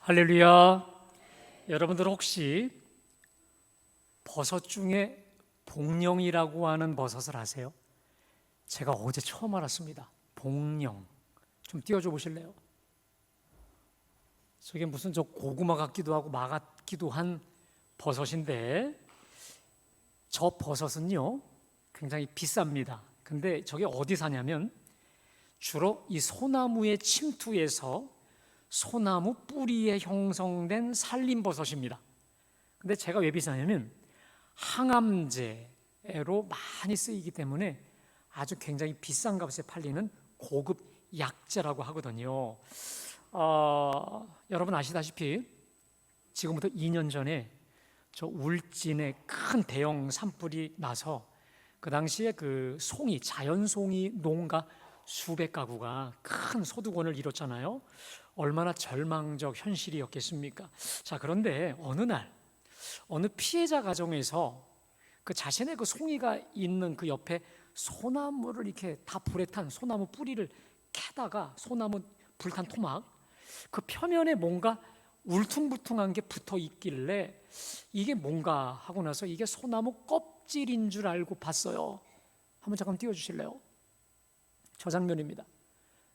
할렐루야. 여러분들 혹시 버섯 중에 복령이라고 하는 버섯을 아세요? 제가 어제 처음 알았습니다. 복령. 좀 띄워줘 보실래요? 저게 무슨 저 고구마 같기도 하고 마 같기도 한 버섯인데, 저 버섯은요 굉장히 비쌉니다. 근데 저게 어디 사냐면 주로 이 소나무의 침투에서 소나무 뿌리에 형성된 산림버섯입니다. 근데 제가 왜 비싸냐면 항암제로 많이 쓰이기 때문에 아주 굉장히 비싼 값에 팔리는 고급 약재라고 하거든요. 여러분 아시다시피 지금부터 2년 전에 저 울진에 큰 대형 산불이 나서 그 당시에 그 송이, 자연송이 농가 수백 가구가 큰 소득원을 이뤘잖아요. 얼마나 절망적 현실이었겠습니까? 자, 그런데 어느 날 어느 피해자 가정에서 그 자신의 그 송이가 있는 그 옆에 소나무를 이렇게 다 불에 탄 소나무 뿌리를 캐다가 소나무 불탄 토막 그 표면에 뭔가 울퉁불퉁한 게 붙어 있길래 이게 뭔가 하고 나서 이게 소나무 껍질인 줄 알고 봤어요. 한번 잠깐 띄워주실래요? 저 장면입니다.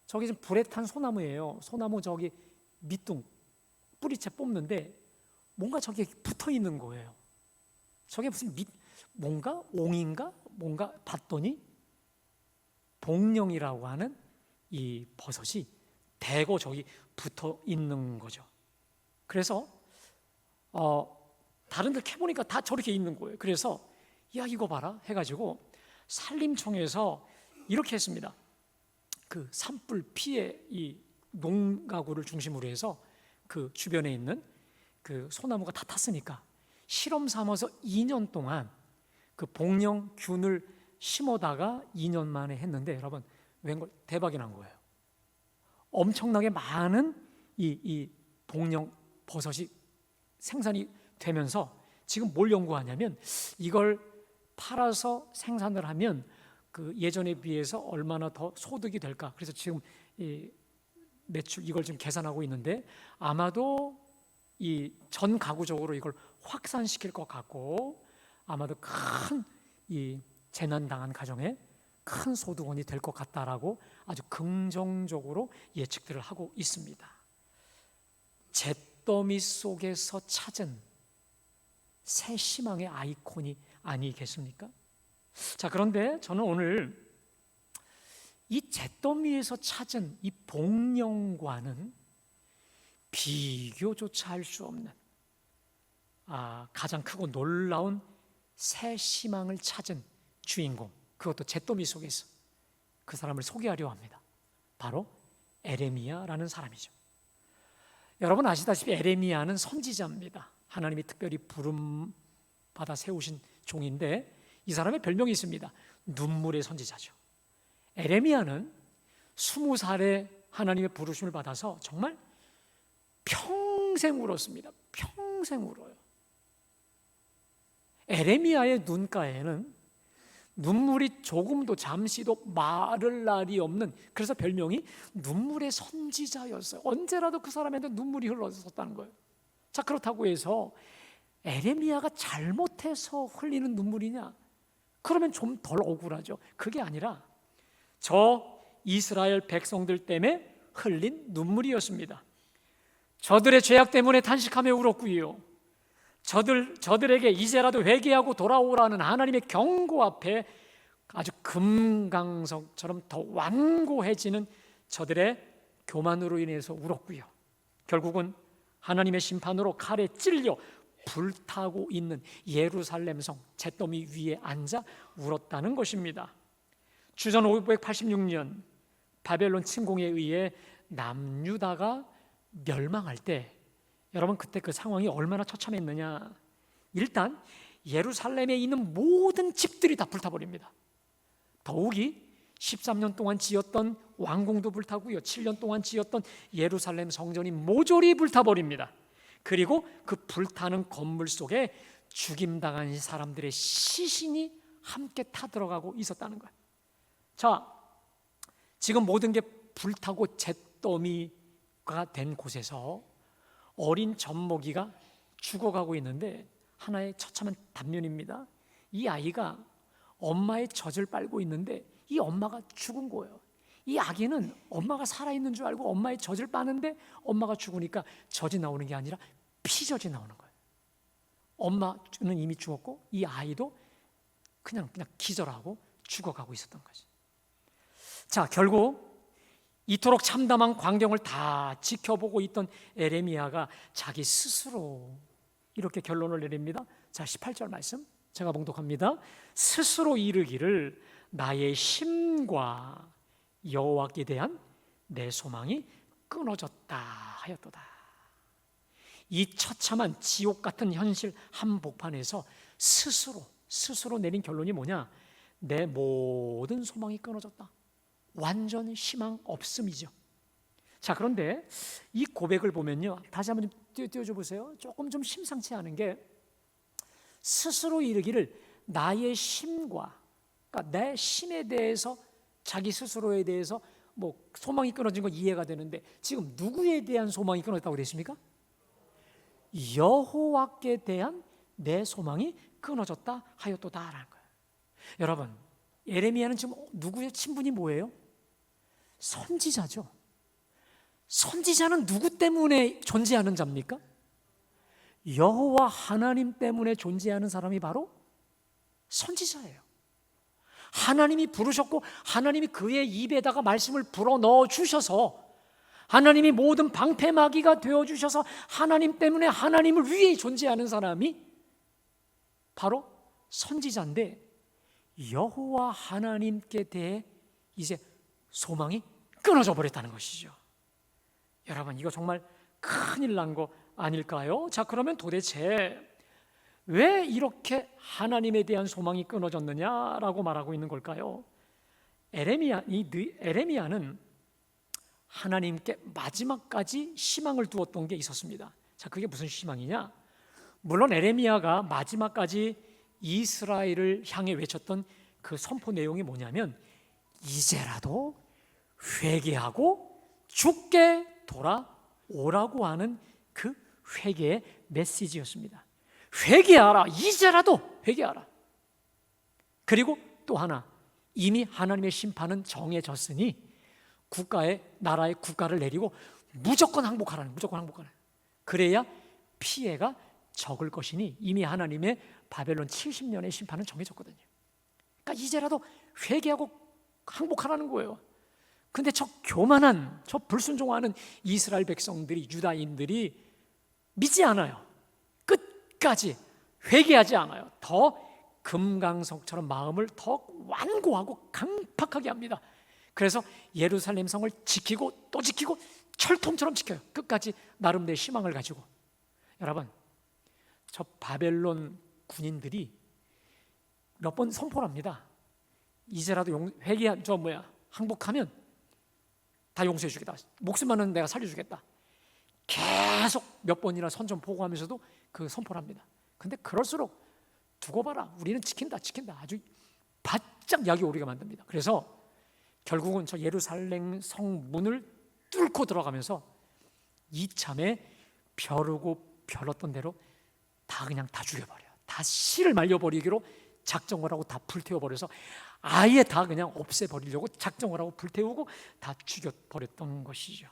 저기 지금 불에 탄 소나무예요. 소나무 저기 밑둥 뿌리채 뽑는데 뭔가 저기 붙어 있는 거예요. 저게 무슨 뭔가 옹인가 뭔가 봤더니 복령이라고 하는 이 버섯이 대고 저기 붙어 있는 거죠. 그래서 다른 데 캐보니까 다 저렇게 있는 거예요. 그래서 야 이거 봐라 해가지고 산림청에서 이렇게 했습니다. 그 산불 피해 이 농가구를 중심으로 해서 그 주변에 있는 그 소나무가 다 탔으니까 실험 삼아서 2년 동안 그 복령균을 심어다가 2년 만에 했는데 여러분 웬걸 대박이 난 거예요. 엄청나게 많은 이 복령 버섯이 생산이 되면서 지금 뭘 연구하냐면 이걸 팔아서 생산을 하면 그 예전에 비해서 얼마나 더 소득이 될까. 그래서 지금 이 매출 이걸 지금 계산하고 있는데 아마도 이 전 가구적으로 이걸 확산시킬 것 같고 아마도 큰 이 재난 당한 가정에 큰 소득원이 될 것 같다라고 아주 긍정적으로 예측들을 하고 있습니다. 잿더미 속에서 찾은 새 희망의 아이콘이 아니겠습니까? 자, 그런데 저는 오늘 이 잿더미에서 찾은 이 복령과는 비교조차 할 수 없는 가장 크고 놀라운 새 희망을 찾은 주인공, 그것도 잿더미 속에서 그 사람을 소개하려 합니다. 바로 에레미야라는 사람이죠. 여러분 아시다시피 에레미야는 선지자입니다. 하나님이 특별히 부름 받아 세우신 종인데 이 사람의 별명이 있습니다. 눈물의 선지자죠. 에레미야는 20살에 하나님의 부르심을 받아서 정말 평생 울었습니다. 평생 울어요. 에레미야의 눈가에는 눈물이 조금도 잠시도 마를 날이 없는, 그래서 별명이 눈물의 선지자였어요. 언제라도 그 사람한테 눈물이 흘렀었다는 거예요. 자, 그렇다고 해서 에레미야가 잘못해서 흘리는 눈물이냐? 그러면 좀 덜 억울하죠. 그게 아니라 저 이스라엘 백성들 때문에 흘린 눈물이었습니다. 저들의 죄악 때문에 탄식하며 울었고요. 저들에게 이제라도 회개하고 돌아오라는 하나님의 경고 앞에 아주 금강석처럼 더 완고해지는 저들의 교만으로 인해서 울었고요. 결국은 하나님의 심판으로 칼에 찔려 불타고 있는 예루살렘 성 잿더미 위에 앉아 울었다는 것입니다. 주전 586년 바벨론 침공에 의해 남유다가 멸망할 때 여러분 그때 그 상황이 얼마나 처참했느냐. 일단 예루살렘에 있는 모든 집들이 다 불타버립니다. 더욱이 13년 동안 지었던 왕궁도 불타고요, 7년 동안 지었던 예루살렘 성전이 모조리 불타버립니다. 그리고 그 불타는 건물 속에 죽임당한 사람들의 시신이 함께 타들어가고 있었다는 거예요. 자, 지금 모든 게 불타고 잿더미가 된 곳에서 어린 젖먹이가 죽어가고 있는데 하나의 처참한 단면입니다. 이 아이가 엄마의 젖을 빨고 있는데 이 엄마가 죽은 거예요. 이 아기는 엄마가 살아있는 줄 알고 엄마의 젖을 빠는데 엄마가 죽으니까 젖이 나오는 게 아니라 피젖이 나오는 거예요. 엄마는 이미 죽었고 이 아이도 그냥 기절하고 죽어가고 있었던 거죠. 자, 결국 이토록 참담한 광경을 다 지켜보고 있던 에레미야가 자기 스스로 이렇게 결론을 내립니다. 자, 18절 말씀 제가 봉독합니다. 스스로 이르기를 나의 힘과 여호와께 대한 내 소망이 끊어졌다 하였도다. 이 처참한 지옥 같은 현실 한복판에서 스스로 내린 결론이 뭐냐? 내 모든 소망이 끊어졌다. 완전 희망 없음이죠. 자, 그런데 이 고백을 보면요, 다시 한번 좀 띄워줘 보세요. 조금 좀 심상치 않은 게 스스로 이르기를 나의 힘과, 그러니까 내 힘에 대해서 자기 스스로에 대해서 뭐 소망이 끊어진 건 이해가 되는데 지금 누구에 대한 소망이 끊어졌다고 그랬습니까? 여호와께 대한 내 소망이 끊어졌다 하였도다라는 거예요. 여러분, 예레미야는 지금 누구의 친분이 뭐예요? 선지자죠. 선지자는 누구 때문에 존재하는 자입니까? 여호와 하나님 때문에 존재하는 사람이 바로 선지자예요. 하나님이 부르셨고 하나님이 그의 입에다가 말씀을 불어넣어 주셔서 하나님이 모든 방패막이가 되어주셔서 하나님 때문에 하나님을 위해 존재하는 사람이 바로 선지자인데 여호와 하나님께 대해 이제 소망이 끊어져 버렸다는 것이죠. 여러분, 이거 정말 큰일 난 거 아닐까요? 자, 그러면 도대체 왜 이렇게 하나님에 대한 소망이 끊어졌느냐라고 말하고 있는 걸까요? 에레미야는 하나님께 마지막까지 희망을 두었던 게 있었습니다. 자, 그게 무슨 희망이냐? 물론 에레미야가 마지막까지 이스라엘을 향해 외쳤던 그 선포 내용이 뭐냐면 이제라도 회개하고 주께 돌아오라고 하는 그 회개의 메시지였습니다. 회개하라, 이제라도 회개하라. 그리고 또 하나, 이미 하나님의 심판은 정해졌으니 나라의 국가를 내리고 무조건 항복하라는, 무조건 항복하라는. 그래야 피해가 적을 것이니 이미 하나님의 바벨론 70년의 심판은 정해졌거든요. 그러니까 이제라도 회개하고 항복하라는 거예요. 근데 저 교만한, 저 불순종하는 이스라엘 백성들이, 유다인들이 믿지 않아요. 끝까지 회개하지 않아요. 더 금강석처럼 마음을 더 완고하고 강팍하게 합니다. 그래서 예루살렘 성을 지키고 또 지키고 철통처럼 지켜요. 끝까지 나름대로 희망을 가지고. 여러분, 저 바벨론 군인들이 몇 번 선포를 합니다. 이제라도 항복하면 다 용서해 주겠다. 목숨만은 내가 살려주겠다. 계속 몇 번이나 선전포고하면서도 그 선포를 합니다. 근데 그럴수록 두고 봐라, 우리는 지킨다 아주 바짝 약이 오르게 만듭니다. 그래서 결국은 저 예루살렘 성문을 뚫고 들어가면서 이참에 벼르고 벼렀던 대로 다 죽여버려요. 다 씨를 말려버리기로 작정을 하고 다 불태워버려서 아예 다 그냥 없애버리려고 작정을 하고 불태우고 다 죽여버렸던 것이죠.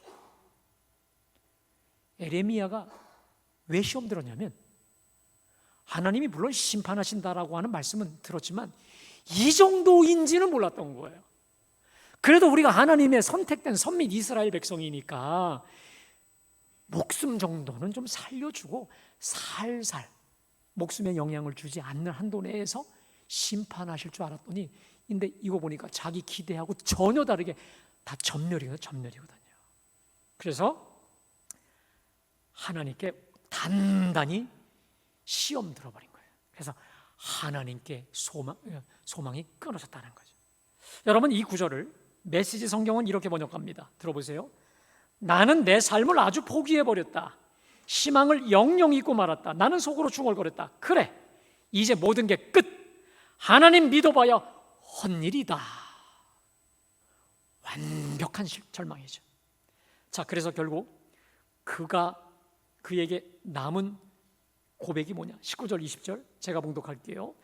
에레미야가 왜 시험 들었냐면 하나님이 물론 심판하신다라고 하는 말씀은 들었지만 이 정도인지는 몰랐던 거예요. 그래도 우리가 하나님의 선택된 선민 이스라엘 백성이니까 목숨 정도는 좀 살려주고 살살 목숨에 영향을 주지 않는 한도 내에서 심판하실 줄 알았더니 근데 이거 보니까 자기 기대하고 전혀 다르게 다 전멸이거든요. 그래서 하나님께 단단히 시험 들어버린 거예요. 그래서 하나님께 소망이 끊어졌다는 거죠. 여러분, 이 구절을 메시지 성경은 이렇게 번역합니다. 들어보세요. 나는 내 삶을 아주 포기해버렸다. 희망을 영영 잊고 말았다. 나는 속으로 중얼거렸다. 그래, 이제 모든 게 끝. 하나님 믿어봐야 헛일이다. 완벽한 절망이죠. 자, 그래서 결국 그에게 남은 고백이 뭐냐? 19절 20절 제가 봉독할게요.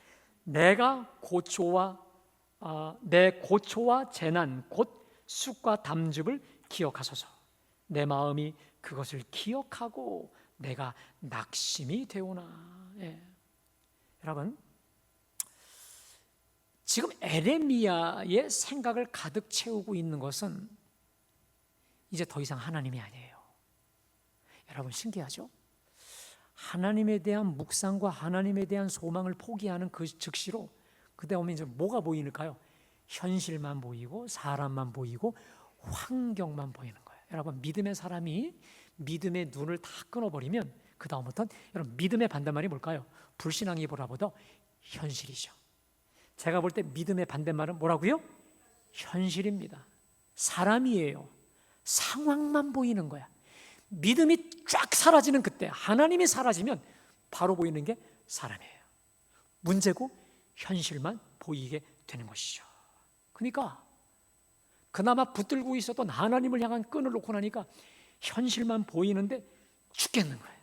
내 고초와 재난 곧 쑥과 담즙을 기억하소서. 내 마음이 그것을 기억하고 내가 낙심이 되오나. 예. 여러분, 지금 에레미야의 생각을 가득 채우고 있는 것은 이제 더 이상 하나님이 아니에요. 여러분, 신기하죠? 하나님에 대한 묵상과 하나님에 대한 소망을 포기하는 그 즉시로 그다음에 이제 뭐가 보이는가요? 현실만 보이고 사람만 보이고 환경만 보이는 거예요. 여러분, 믿음의 사람이 믿음의 눈을 다 끊어버리면 그 다음부터는 여러분 믿음의 반대말이 뭘까요? 불신앙이보다 현실이죠. 제가 볼 때 믿음의 반대말은 뭐라고요? 현실입니다. 사람이에요. 상황만 보이는 거야. 믿음이 쫙 사라지는 그때, 하나님이 사라지면 바로 보이는 게 사람이에요. 문제고 현실만 보이게 되는 것이죠. 그러니까 그나마 붙들고 있었던 하나님을 향한 끈을 놓고 나니까 현실만 보이는데 죽겠는 거예요.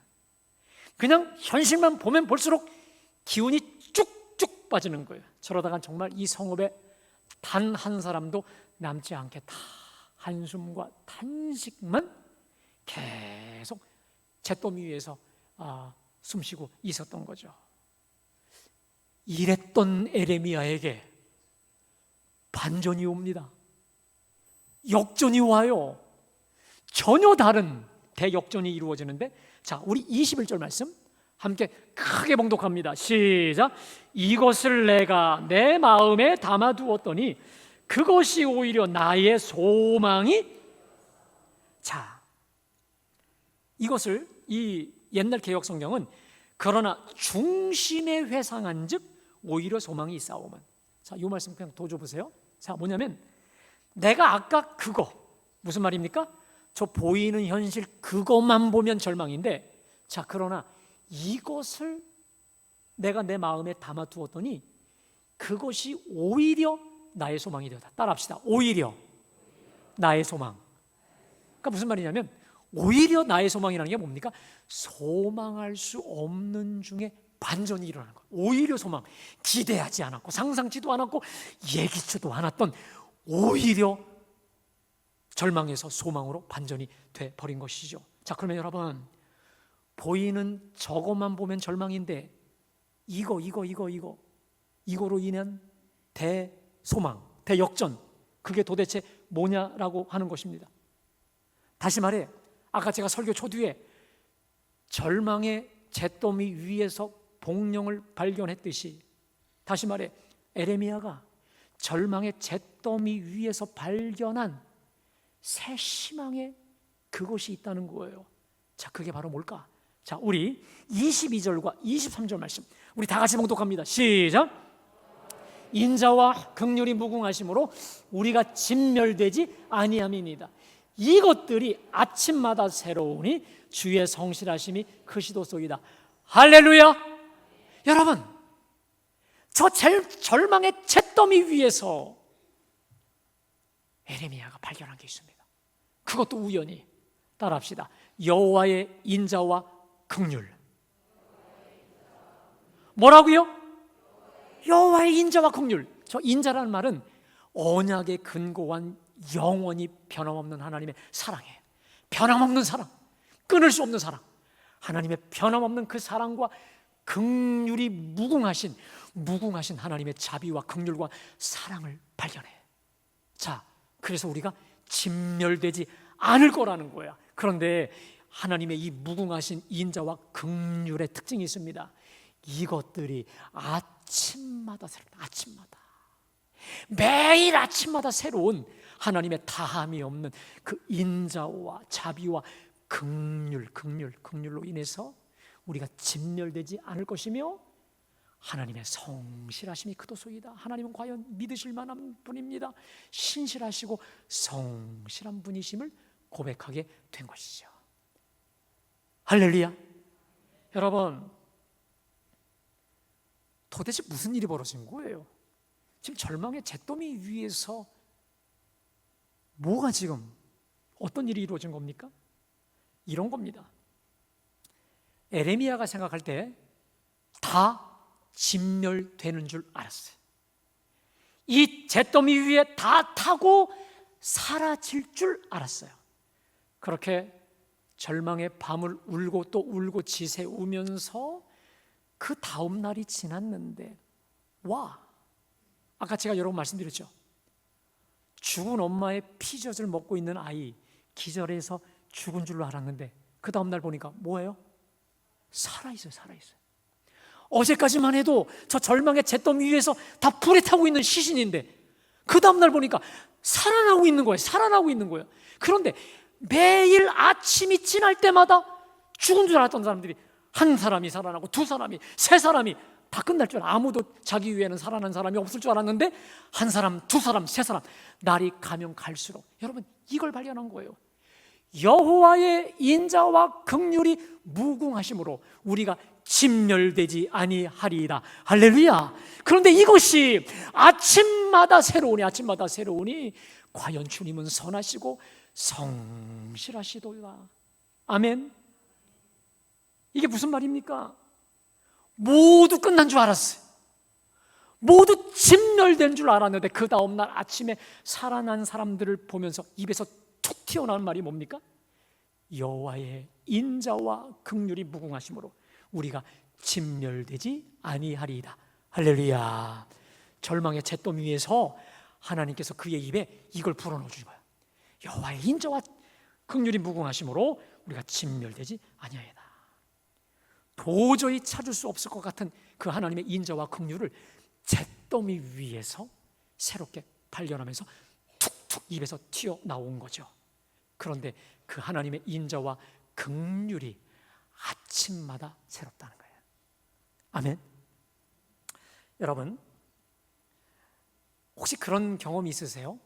그냥 현실만 보면 볼수록 기운이 쭉쭉 빠지는 거예요. 저러다가 정말 이 성읍에 단 한 사람도 남지 않겠다. 한숨과 탄식만 계속 잿더미 위에서 숨쉬고 있었던 거죠. 이랬던 에레미야에게 반전이 옵니다. 역전이 와요. 전혀 다른 대역전이 이루어지는데, 자, 우리 21절 말씀 함께 크게 봉독합니다. 시작. 이것을 내가 내 마음에 담아두었더니 그것이 오히려 나의 소망이. 자, 이것을 이 옛날 개역 성경은 그러나 중심에 회상한 즉 오히려 소망이 있사오면. 자, 이 말씀 그냥 더 줘보세요. 자, 뭐냐면 내가 아까 그거 무슨 말입니까? 저 보이는 현실 그것만 보면 절망인데, 자, 그러나 이것을 내가 내 마음에 담아두었더니 그것이 오히려 나의 소망이 되었다. 따라합시다. 오히려 나의 소망. 그러니까 무슨 말이냐면 오히려 나의 소망이라는 게 뭡니까? 소망할 수 없는 중에 반전이 일어나는 거예요. 오히려 소망, 기대하지 않았고 상상치도 않았고 예기치도 않았던 오히려 절망에서 소망으로 반전이 돼버린 것이죠. 자, 그러면 여러분, 보이는 저것만 보면 절망인데 이거로 인한 대소망, 대역전, 그게 도대체 뭐냐라고 하는 것입니다. 다시 말해, 아까 제가 설교 초두에 절망의 잿더미 위에서 복령을 발견했듯이, 다시 말해 에레미야가 절망의 잿더미 위에서 발견한 새 희망의 그것이 있다는 거예요. 자, 그게 바로 뭘까? 자, 우리 22절과 23절 말씀 우리 다 같이 봉독합니다. 시작. 인자와 긍휼이 무궁하심으로 우리가 진멸되지 아니함이니이다. 이것들이 아침마다 새로우니 주의 성실하심이 크시도소이다. 할렐루야. 여러분, 저 절망의 잿더미 위에서 에레미야가 발견한 게 있습니다. 그것도 우연히. 따라합시다. 여호와의 인자와 긍휼. 뭐라고요? 여호와의 인자와 긍휼. 저 인자라는 말은 언약에 근거한 영원히 변함없는 하나님의 사랑이에요. 변함없는 사랑, 끊을 수 없는 사랑. 하나님의 변함없는 그 사랑과 긍휼이 무궁하신 하나님의 자비와 긍휼과 사랑을 발견해. 자, 그래서 우리가 진멸되지 않을 거라는 거야. 그런데 하나님의 이 무궁하신 인자와 긍휼의 특징이 있습니다. 이것들이 아침마다 매일 아침마다 새로운 하나님의 다함이 없는 그 인자와 자비와 긍휼로 인해서 우리가 진멸되지 않을 것이며 하나님의 성실하심이 크도소이다. 하나님은 과연 믿으실 만한 분입니다. 신실하시고 성실한 분이심을 고백하게 된 것이죠. 할렐루야. 여러분, 도대체 무슨 일이 벌어진 거예요? 지금 절망의 잿더미 위에서 뭐가 지금 어떤 일이 이루어진 겁니까? 이런 겁니다. 에레미야가 생각할 때 다 진멸되는 줄 알았어요. 이 잿더미 위에 다 타고 사라질 줄 알았어요. 그렇게 절망의 밤을 울고 또 울고 지새우면서 그 다음 날이 지났는데, 아까 제가 여러 번 말씀드렸죠. 죽은 엄마의 피젖을 먹고 있는 아이, 기절해서 죽은 줄로 알았는데 그 다음 날 보니까 뭐예요? 살아있어요. 어제까지만 해도 저 절망의 잿더미 위에서 다 불에 타고 있는 시신인데 그 다음 날 보니까 살아나고 있는 거예요. 그런데 매일 아침이 지날 때마다 죽은 줄 알았던 사람들이 한 사람이 살아나고 두 사람이, 세 사람이 다 끝날 줄 아무도 자기 위에는 살아난 사람이 없을 줄 알았는데 한 사람, 두 사람, 세 사람, 날이 가면 갈수록 여러분 이걸 발견한 거예요. 여호와의 인자와 긍휼이 무궁하심으로 우리가 진멸되지 아니하리이다. 할렐루야. 그런데 이것이 아침마다 새로우니 과연 주님은 선하시고 성실하시도다. 아멘. 이게 무슨 말입니까? 모두 끝난 줄 알았어요. 모두 진멸된 줄 알았는데 그 다음날 아침에 살아난 사람들을 보면서 입에서 툭 튀어나온 말이 뭡니까? 여호와의 인자와 긍휼이 무궁하심으로 우리가 진멸되지 아니하리이다. 할렐루야. 절망의 잿더미 위에서 하나님께서 그의 입에 이걸 불어넣어 주신 거예요. 여호와의 인자와 긍휼이 무궁하심으로 우리가 진멸되지 아니하리이다. 도저히 찾을 수 없을 것 같은 그 하나님의 인자와 긍휼을 잿더미 위에서 새롭게 발견하면서 툭툭 입에서 튀어나온 거죠. 그런데 그 하나님의 인자와 긍휼이 아침마다 새롭다는 거예요. 아멘. 여러분, 혹시 그런 경험이 있으세요?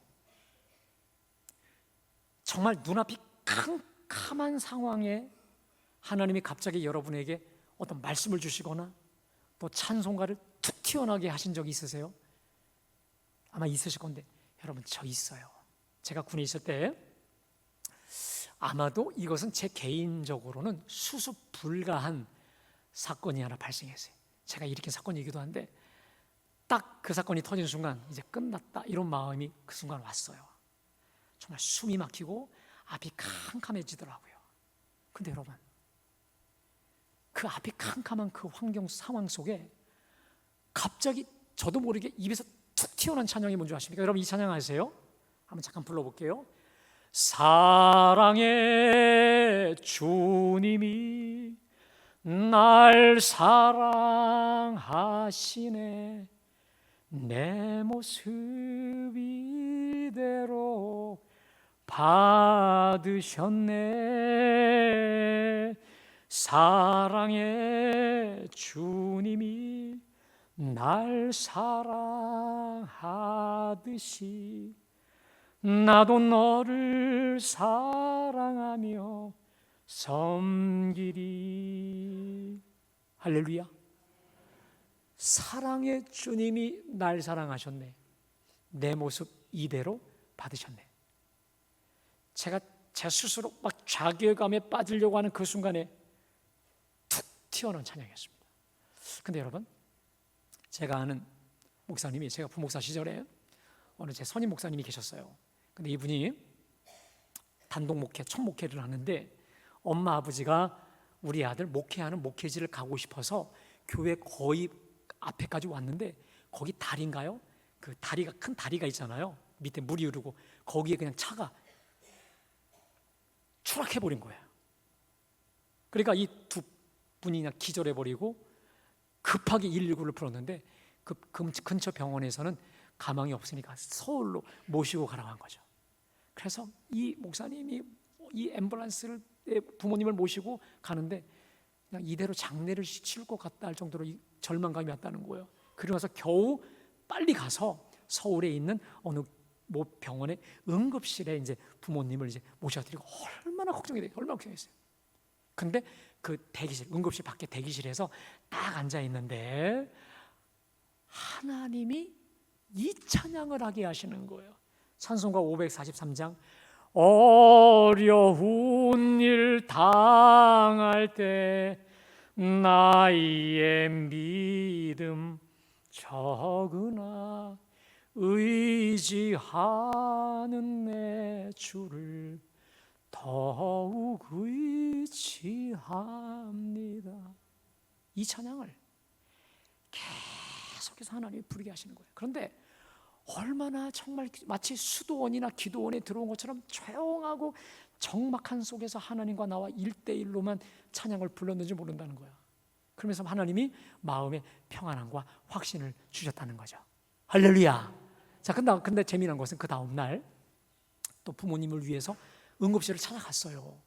정말 눈앞이 캄캄한 상황에 하나님이 갑자기 여러분에게 어떤 말씀을 주시거나 또 찬송가를 툭 튀어나오게 하신 적이 있으세요? 아마 있으실 건데 여러분, 저 있어요. 제가 군에 있을 때 아마도 이것은 제 개인적으로는 수습 불가한 사건이 하나 발생했어요. 제가 일으킨 사건이기도 한데 딱 그 사건이 터진 순간 이제 끝났다 이런 마음이 그 순간 왔어요. 정말 숨이 막히고 앞이 캄캄해지더라고요. 근데 여러분, 그 앞이 캄캄한 그 환경 상황 속에 갑자기 저도 모르게 입에서 툭 튀어나온 찬양이 뭔지 아십니까? 여러분 이 찬양 아세요? 한번 잠깐 불러볼게요. 사랑의 주님이 날 사랑하시네. 내 모습 이대로 받으셨네. 사랑의 주님이 날 사랑하듯이 나도 너를 사랑하며 섬기리. 할렐루야. 사랑의 주님이 날 사랑하셨네. 내 모습 이대로 받으셨네. 제가 제 스스로 막 자괴감에 빠지려고 하는 그 순간에 툭 튀어나온 찬양이었습니다. 근데 여러분, 제가 아는 목사님이, 제가 부목사 시절에 어느 제 선임 목사님이 계셨어요. 근데 이분이 단독 목회, 첫 목회를 하는데 엄마 아버지가 우리 아들 목회하는 목회지를 가고 싶어서 교회 거의 앞에까지 왔는데 거기 다리인가요? 그 다리가, 큰 다리가 있잖아요. 밑에 물이 흐르고 거기에 그냥 차가 추락해버린 거예요. 그러니까 이 두 분이 그냥 기절해버리고 급하게 119를 불렀는데 그 근처 병원에서는 가망이 없으니까 서울로 모시고 가라고 한 거죠. 그래서 이 목사님이 이 앰뷸런스를 부모님을 모시고 가는데 그냥 이대로 장례를 치를 것 같다 할 정도로 이 절망감이 왔다는 거예요. 그러고 나서 겨우 빨리 가서 서울에 있는 어느 모 병원의 응급실에 이제 부모님을 이제 모셔드리고 얼마나 걱정이 돼요. 얼마나 걱정했어요. 근데 그 대기실, 응급실 밖에 대기실에서 딱 앉아 있는데 하나님이 이 찬양을 하게 하시는 거예요. 찬송가 543장 어려운 일 당할 때 나의 믿음 적으나 의지하는 내 주를 더욱 의지합니다. 이 찬양을 계속해서 하나님이 부르게 하시는 거예요. 그런데 얼마나 정말 마치 수도원이나 기도원에 들어온 것처럼 조용하고 적막한 속에서 하나님과 나와 1대1로만 찬양을 불렀는지 모른다는 거야. 그러면서 하나님이 마음에 평안함과 확신을 주셨다는 거죠. 할렐루야. 자, 근데 재미난 것은 그 다음 날 또 부모님을 위해서 응급실을 찾아갔어요.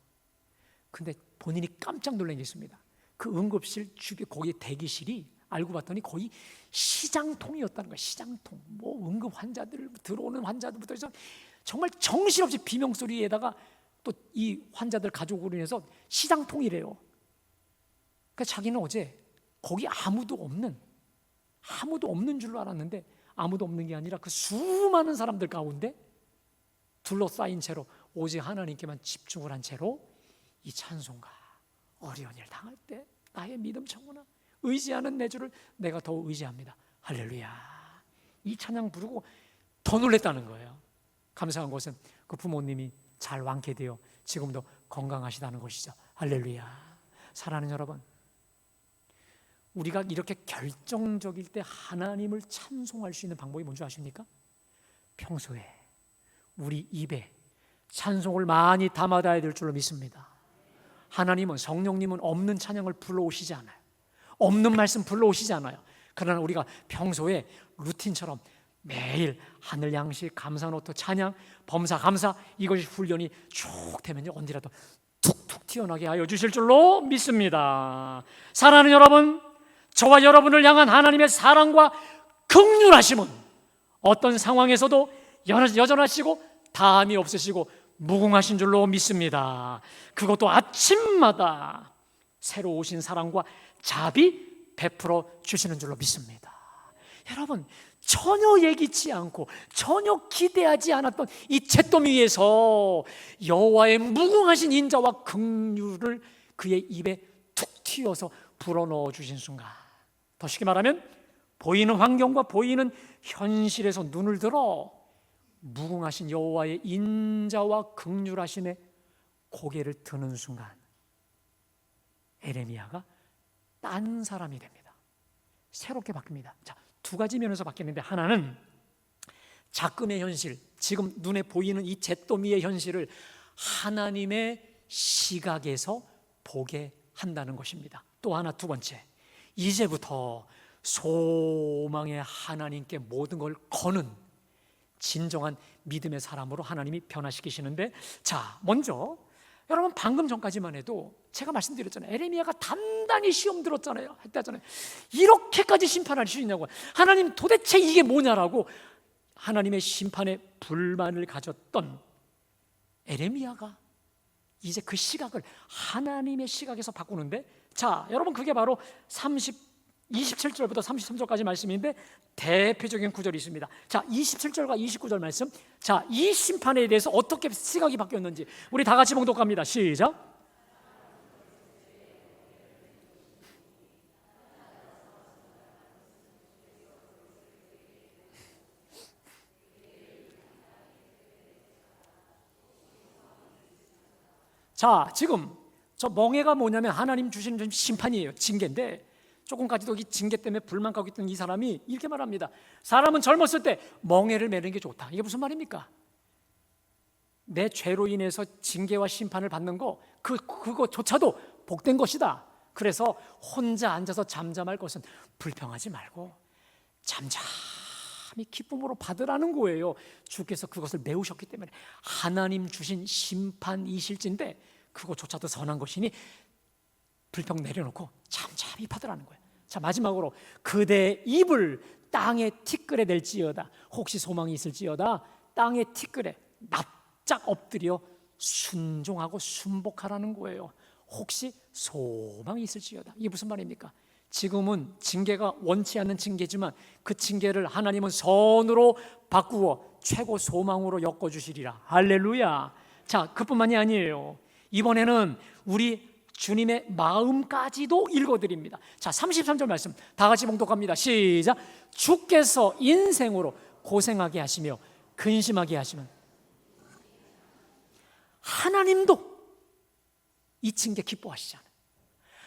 근데 본인이 깜짝 놀란 게 있습니다. 그 응급실 주변 거기 대기실이 알고 봤더니 거의 시장통이었다는 거예요. 시장통. 뭐 응급 환자들 들어오는 환자들부터 해서 정말 정신없이 비명소리에다가 또 이 환자들 가족으로 인해서 시장통이래요. 그러니까 자기는 어제 거기 아무도 없는 줄로 알았는데 아무도 없는 게 아니라 그 수많은 사람들 가운데 둘러싸인 채로 오직 하나님께만 집중을 한 채로 이 찬송가, 어려운 일 당할 때 나의 믿음 청구나 의지하는 내 주를 내가 더 의지합니다. 할렐루야. 이 찬양 부르고 더 놀랬다는 거예요. 감사한 것은 그 부모님이 잘 완쾌되어 지금도 건강하시다는 것이죠. 할렐루야. 사랑하는 여러분, 우리가 이렇게 결정적일 때 하나님을 찬송할 수 있는 방법이 뭔지 아십니까? 평소에 우리 입에 찬송을 많이 담아둬야 될 줄로 믿습니다. 하나님은, 성령님은 없는 찬양을 불러오시지 않아요. 없는 말씀 불러오시지 않아요. 그러나 우리가 평소에 루틴처럼 매일 하늘 양식, 감사노트, 찬양, 범사, 감사 이것이 훈련이 쭉 되면요 언제라도 툭툭 튀어나게 하여 주실 줄로 믿습니다. 사랑하는 여러분, 저와 여러분을 향한 하나님의 사랑과 긍휼하심은 어떤 상황에서도 여전하시고 다함이 없으시고 무궁하신 줄로 믿습니다. 그것도 아침마다 새로 오신 사랑과 자비 베풀어 주시는 줄로 믿습니다. 여러분, 전혀 예기치 않고 전혀 기대하지 않았던 이 잿더미 위에서 여호와의 무궁하신 인자와 긍휼을 그의 입에 툭 튀어서 불어넣어 주신 순간, 더 쉽게 말하면 보이는 환경과 보이는 현실에서 눈을 들어 무궁하신 여호와의 인자와 긍휼하심에 고개를 드는 순간 에레미야가 딴 사람이 됩니다. 새롭게 바뀝니다. 자, 두 가지 면에서 바뀌는데, 하나는 작금의 현실, 지금 눈에 보이는 이 잿더미의 현실을 하나님의 시각에서 보게 한다는 것입니다. 또 하나, 두 번째, 이제부터 소망의 하나님께 모든 걸 거는 진정한 믿음의 사람으로 하나님이 변화시키시는데, 자, 먼저 여러분, 방금 전까지만 해도 제가 말씀드렸잖아요. 에레미야가 단단히 시험 들었잖아요. 했다잖아요. 이렇게까지 심판할 수 있냐고. 하나님 도대체 이게 뭐냐라고 하나님의 심판에 불만을 가졌던 에레미야가 이제 그 시각을 하나님의 시각에서 바꾸는데, 자, 여러분, 그게 바로 27절부터 33절까지 말씀인데 대표적인 구절이 있습니다. 자, 27절과 29절 말씀. 자, 이 심판에 대해서 어떻게 시각이 바뀌었는지 우리 다 같이 봉독합니다. 시작. 자, 지금 저 멍해가 뭐냐면 하나님 주시는 심판이에요. 징계인데, 조금까지도 이 징계 때문에 불만 갖고 있던 이 사람이 이렇게 말합니다. 사람은 젊었을 때 멍해를 매는 게 좋다. 이게 무슨 말입니까? 내 죄로 인해서 징계와 심판을 받는 거, 그거조차도 복된 것이다. 그래서 혼자 앉아서 잠잠할 것은 불평하지 말고 잠잠히 기쁨으로 받으라는 거예요. 주께서 그것을 메우셨기 때문에 하나님 주신 심판이실진데 그거조차도 선한 것이니 불평 내려놓고 잠잠히 받으라는 거예요. 자, 마지막으로 그대의 입을 땅에 티끌에 댈지어다. 혹시 소망이 있을지어다 땅에 티끌에 납작 엎드려 순종하고 순복하라는 거예요. 혹시 소망이 있을지어다. 이게 무슨 말입니까? 지금은 징계가 원치 않는 징계지만 그 징계를 하나님은 선으로 바꾸어 최고 소망으로 엮어주시리라. 할렐루야. 자, 그뿐만이 아니에요. 이번에는 우리 주님의 마음까지도 읽어드립니다. 자, 33절 말씀 다 같이 봉독합니다. 시작. 주께서 인생으로 고생하게 하시며 근심하게 하시면 하나님도 잊힌 게 기뻐하시잖아요.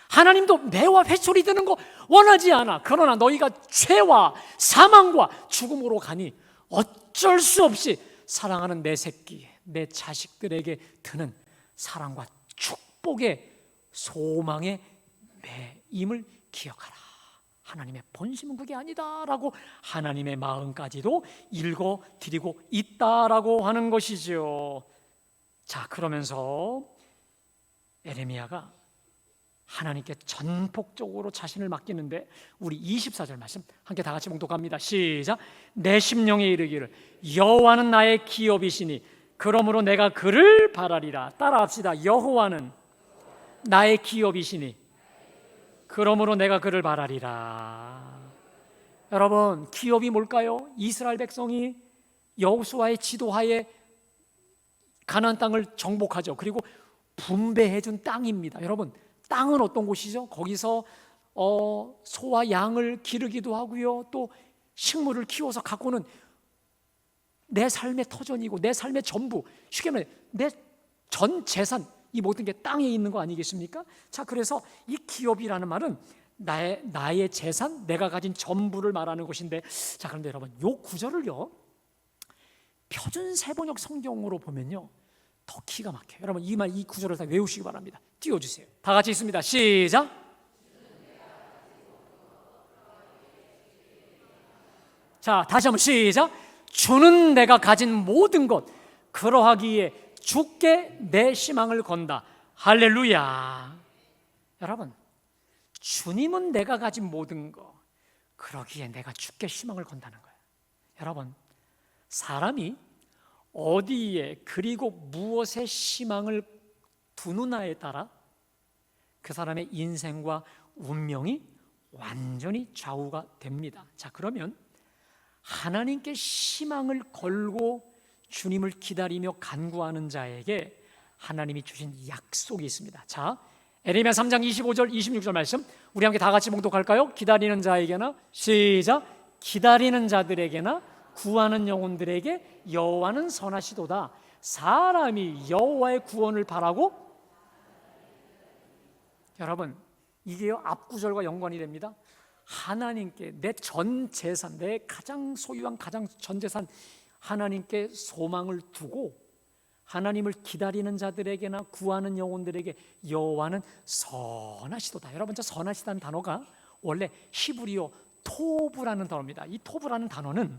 하나님도 매와 회초리 드는 거 원하지 않아. 그러나 너희가 죄와 사망과 죽음으로 가니 어쩔 수 없이 사랑하는 내 새끼, 내 자식들에게 드는 사랑과 축복의 소망의 매임을 기억하라. 하나님의 본심은 그게 아니다라고 하나님의 마음까지도 읽어드리고 있다라고 하는 것이죠. 자, 그러면서 에레미야가 하나님께 전폭적으로 자신을 맡기는데 우리 24절 말씀 함께 다 같이 봉독합니다. 시작. 내 심령에 이르기를 여호와는 나의 기업이시니 그러므로 내가 그를 바라리라. 따라합시다. 여호와는 나의 기업이시니 그러므로 내가 그를 바라리라. 여러분, 기업이 뭘까요? 이스라엘 백성이 여호수아의 지도하에 가나안 땅을 정복하죠. 그리고 분배해 준 땅입니다. 여러분, 땅은 어떤 곳이죠? 거기서 소와 양을 기르기도 하고요, 또 식물을 키워서 갖고는 내 삶의 터전이고 내 삶의 전부, 쉽게 말해 내 전 재산, 이 모든 게 땅에 있는 거 아니겠습니까? 자, 그래서 이 기업이라는 말은 나의 재산, 내가 가진 전부를 말하는 것인데, 자, 그런데 여러분, 요 구절을요 표준 세번역 성경으로 보면요 더 기가 막혀요. 여러분, 이 구절을 다 외우시기 바랍니다. 띄워주세요. 다 같이 있습니다. 시작. 자, 다시 한번 시작. 주는 내가 가진 모든 것 그러하기에 주께 내 희망을 건다. 할렐루야. 여러분, 주님은 내가 가진 모든 것 그러기에 내가 주께 희망을 건다는 거예요. 여러분, 사람이 어디에 그리고 무엇에 희망을 두느냐에 따라 그 사람의 인생과 운명이 완전히 좌우가 됩니다. 자, 그러면 하나님께 희망을 걸고 주님을 기다리며 간구하는 자에게 하나님이 주신 약속이 있습니다. 자, 에레미야 3장 25절 26절 말씀 우리 함께 다 같이 봉독할까요? 기다리는 자에게나, 시작. 기다리는 자들에게나 구하는 영혼들에게 여호와는 선하시도다. 사람이 여호와의 구원을 바라고, 여러분, 이게요 앞구절과 연관이 됩니다. 하나님께 내 전 재산, 내 가장 소유한 가장 전 재산 하나님께 소망을 두고 하나님을 기다리는 자들에게나 구하는 영혼들에게 여호와는 선하시도다. 여러분, 저 선하시다는 단어가 원래 히브리어 토브라는 단어입니다. 이 토브라는 단어는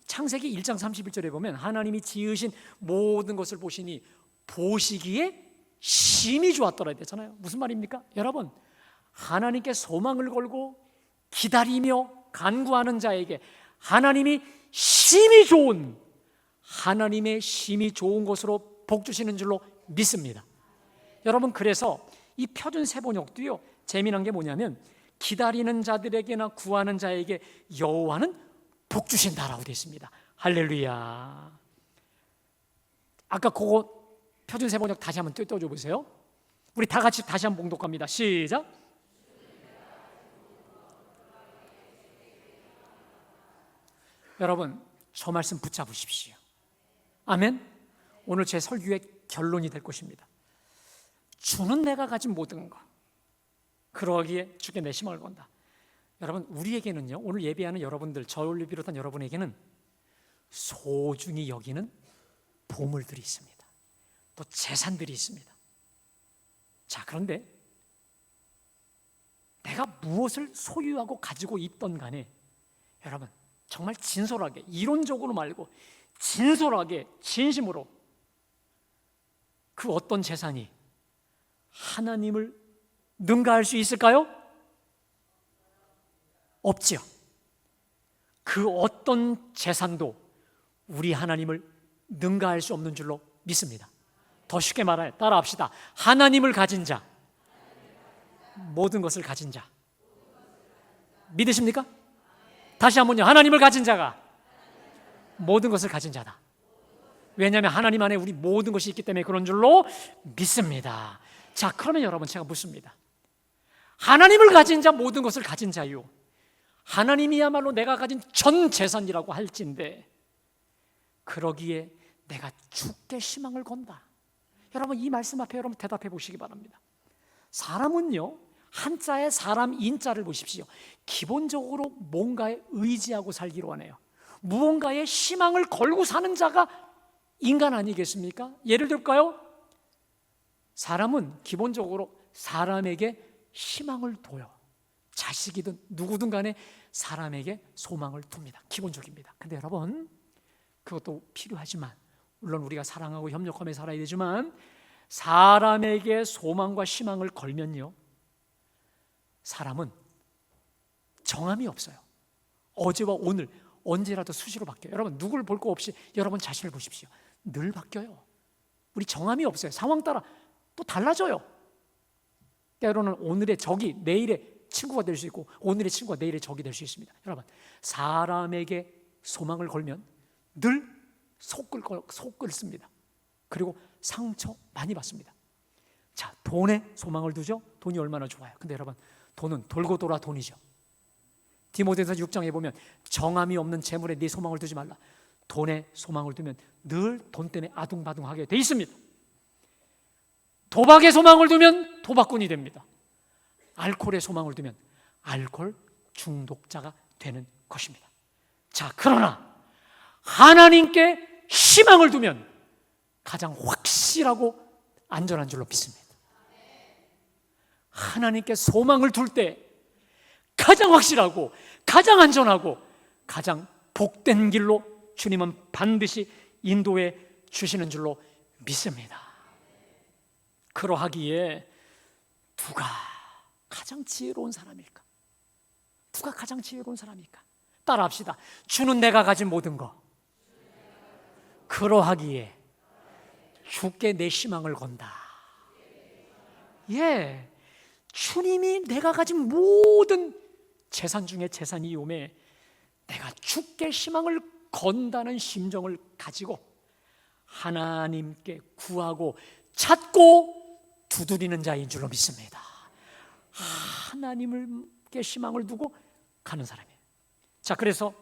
창세기 1장 31절에 보면 하나님이 지으신 모든 것을 보시니 보시기에 심히 좋았더라 했잖아요. 무슨 말입니까? 여러분, 하나님께 소망을 걸고 기다리며 간구하는 자에게 하나님이 심히 좋은, 하나님의 심히 좋은 것으로 복 주시는 줄로 믿습니다. 여러분, 그래서 이 표준 세번역도요 재미난 게 뭐냐면 기다리는 자들에게나 구하는 자에게 여호와는 복 주신다라고 되어 있습니다. 할렐루야. 아까 그거 표준 세번역 다시 한번 떼어줘 보세요. 우리 다 같이 다시 한번 봉독합니다. 시작. 여러분, 저 말씀 붙잡으십시오. 아멘. 오늘 제 설교의 결론이 될 것입니다. 주는 내가 가진 모든 것 그러기에 주께 내 희망을 건다. 여러분, 우리에게는요 오늘 예배하는 여러분들, 저를 비롯한 여러분에게는 소중히 여기는 보물들이 있습니다. 또 재산들이 있습니다. 자, 그런데 내가 무엇을 소유하고 가지고 있던 간에 여러분, 정말 진솔하게, 이론적으로 말고 진솔하게 진심으로 그 어떤 재산이 하나님을 능가할 수 있을까요? 없지요. 그 어떤 재산도 우리 하나님을 능가할 수 없는 줄로 믿습니다. 더 쉽게 말해 따라합시다. 하나님을 가진 자, 모든 것을 가진 자. 믿으십니까? 다시 한번요. 하나님을 가진 자가 모든 것을 가진 자다. 왜냐하면 하나님 안에 우리 모든 것이 있기 때문에 그런 줄로 믿습니다. 자, 그러면 여러분 제가 묻습니다. 하나님을 가진 자, 모든 것을 가진 자요, 하나님이야말로 내가 가진 전 재산이라고 할진데, 그러기에 내가 죽게 희망을 건다. 여러분, 이 말씀 앞에 여러분 대답해 보시기 바랍니다. 사람은요, 한자의 사람 인자를 보십시오. 기본적으로 뭔가에 의지하고 살기로 하네요. 무언가에 희망을 걸고 사는 자가 인간 아니겠습니까? 예를 들까요? 사람은 기본적으로 사람에게 희망을 둬요. 자식이든 누구든 간에 사람에게 소망을 둡니다. 기본적입니다. 근데 여러분, 그것도 필요하지만, 물론 우리가 사랑하고 협력하며 살아야 되지만, 사람에게 소망과 희망을 걸면요, 사람은 정함이 없어요. 어제와 오늘 언제라도 수시로 바뀌어요. 여러분, 누굴 볼 거 없이 여러분 자신을 보십시오. 늘 바뀌어요. 우리 정함이 없어요. 상황 따라 또 달라져요. 때로는 오늘의 적이 내일의 친구가 될 수 있고, 오늘의 친구가 내일의 적이 될 수 있습니다. 여러분, 사람에게 소망을 걸면 늘 속 끓습니다. 그리고 상처 많이 받습니다. 자, 돈에 소망을 두죠. 돈이 얼마나 좋아요. 근데 여러분, 돈은 돌고 돌아 돈이죠. 디모데전서 6장에 보면 정함이 없는 재물에 네 소망을 두지 말라. 돈에 소망을 두면 늘 돈 때문에 아둥바둥하게 돼 있습니다. 도박에 소망을 두면 도박꾼이 됩니다. 알코올에 소망을 두면 알코올 중독자가 되는 것입니다. 자, 그러나 하나님께 희망을 두면 가장 확실하고 안전한 줄로 믿습니다. 하나님께 소망을 둘 때 가장 확실하고 가장 안전하고 가장 복된 길로 주님은 반드시 인도해 주시는 줄로 믿습니다. 그러하기에 누가 가장 지혜로운 사람일까? 누가 가장 지혜로운 사람일까? 따라합시다. 주는 내가 가진 모든 것. 그러하기에 주께 내 희망을 건다. 예, 주님이 내가 가진 모든 재산 중에 재산이오매 내가 주께 희망을 건다는 심정을 가지고 하나님께 구하고 찾고 두드리는 자인 줄로 믿습니다. 하나님께 희망을 두고 가는 사람이에요. 자, 그래서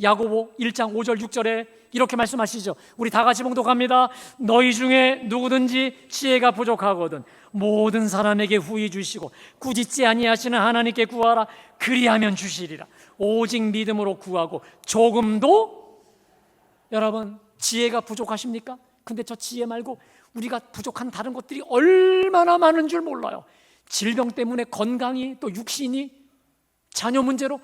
야고보 1장 5절 6절에 이렇게 말씀하시죠. 우리 다 같이 봉독합니다. 너희 중에 누구든지 지혜가 부족하거든 모든 사람에게 후히 주시고 꾸짖지 아니하시는 하나님께 구하라. 그리하면 주시리라. 오직 믿음으로 구하고 조금도, 여러분, 지혜가 부족하십니까? 근데 저 지혜 말고 우리가 부족한 다른 것들이 얼마나 많은 줄 몰라요. 질병 때문에 건강이, 또 육신이, 자녀 문제로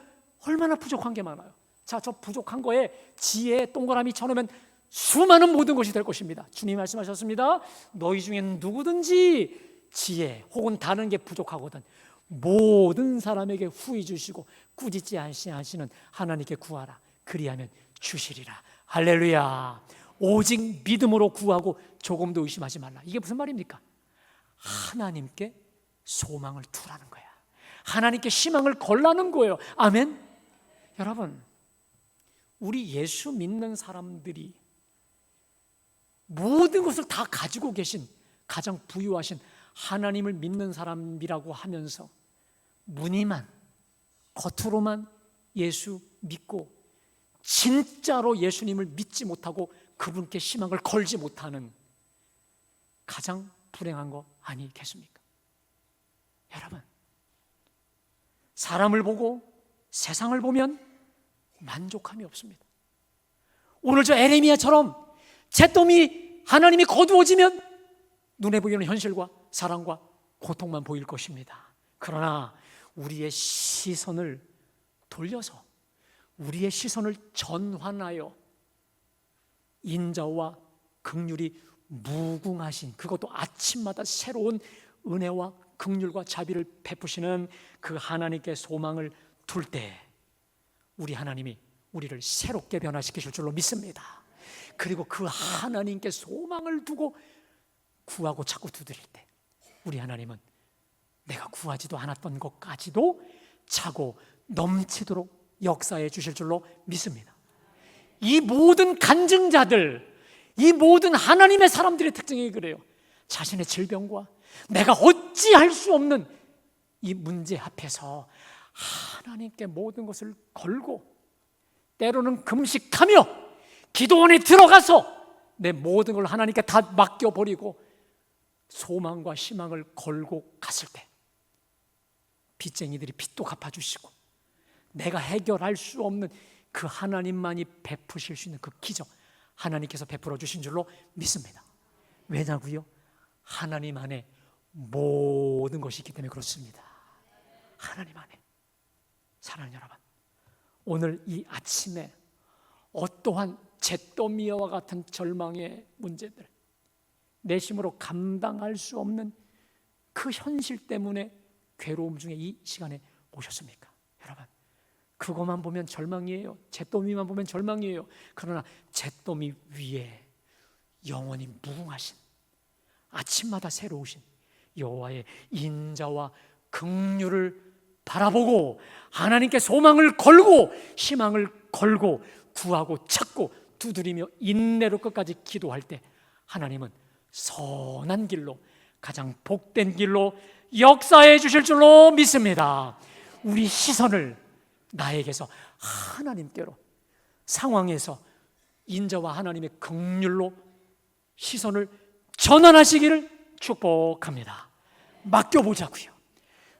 얼마나 부족한 게 많아요. 자, 저 부족한 거에 지혜에 동그라미 쳐놓으면 수많은 모든 것이 될 것입니다. 주님이 말씀하셨습니다. 너희 중에 누구든지 지혜 혹은 다른 게 부족하거든 모든 사람에게 후히 주시고 꾸짖지 아니하시는 하나님께 구하라. 그리하면 주시리라. 할렐루야. 오직 믿음으로 구하고 조금도 의심하지 말라. 이게 무슨 말입니까? 하나님께 소망을 두라는 거야. 하나님께 희망을 걸라는 거예요. 아멘. 여러분, 우리 예수 믿는 사람들이 모든 것을 다 가지고 계신 가장 부유하신 하나님을 믿는 사람이라고 하면서 무늬만, 겉으로만 예수 믿고 진짜로 예수님을 믿지 못하고 그분께 희망을 걸지 못하는 가장 불행한 거 아니겠습니까? 여러분, 사람을 보고 세상을 보면 만족함이 없습니다. 오늘 저 에레미야처럼 잿더미 하나님이 거두어지면 눈에 보이는 현실과 사랑과 고통만 보일 것입니다. 그러나 우리의 시선을 돌려서 우리의 시선을 전환하여 인자와 긍휼이 무궁하신, 그것도 아침마다 새로운 은혜와 긍휼과 자비를 베푸시는 그 하나님께 소망을 둘 때 우리 하나님이 우리를 새롭게 변화시키실 줄로 믿습니다. 그리고 그 하나님께 소망을 두고 구하고 찾고 두드릴 때 우리 하나님은 내가 구하지도 않았던 것까지도 차고 넘치도록 역사해 주실 줄로 믿습니다. 이 모든 간증자들, 이 모든 하나님의 사람들의 특징이 그래요. 자신의 질병과 내가 어찌할 수 없는 이 문제 앞에서 하나님께 모든 것을 걸고, 때로는 금식하며 기도원에 들어가서 내 모든 걸 하나님께 다 맡겨버리고 소망과 희망을 걸고 갔을 때 빚쟁이들이 빚도 갚아주시고 내가 해결할 수 없는 그 하나님만이 베푸실 수 있는 그 기적, 하나님께서 베풀어 주신 줄로 믿습니다. 왜냐고요? 하나님 안에 모든 것이 있기 때문에 그렇습니다. 하나님 안에. 사랑하는 여러분, 오늘 이 아침에 어떠한 잿더미와 같은 절망의 문제들, 내심으로 감당할 수 없는 그 현실 때문에 괴로움 중에 이 시간에 오셨습니까? 여러분, 그것만 보면 절망이에요. 잿더미만 보면 절망이에요. 그러나 잿더미 위에 영원히 무궁하신, 아침마다 새로우신 여호와의 인자와 긍휼을 바라보고 하나님께 소망을 걸고 희망을 걸고 구하고 찾고 두드리며 인내로 끝까지 기도할 때 하나님은 선한 길로, 가장 복된 길로 역사해 주실 줄로 믿습니다. 우리 시선을 나에게서 하나님께로, 상황에서 인자와 하나님의 긍휼로 시선을 전환하시기를 축복합니다. 맡겨보자고요.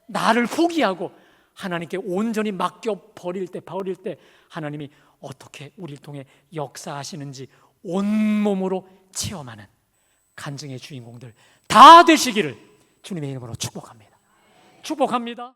나를 포기하고 하나님께 온전히 맡겨버릴 때, 하나님이 어떻게 우리를 통해 역사하시는지 온몸으로 체험하는 간증의 주인공들 다 되시기를 주님의 이름으로 축복합니다. 축복합니다.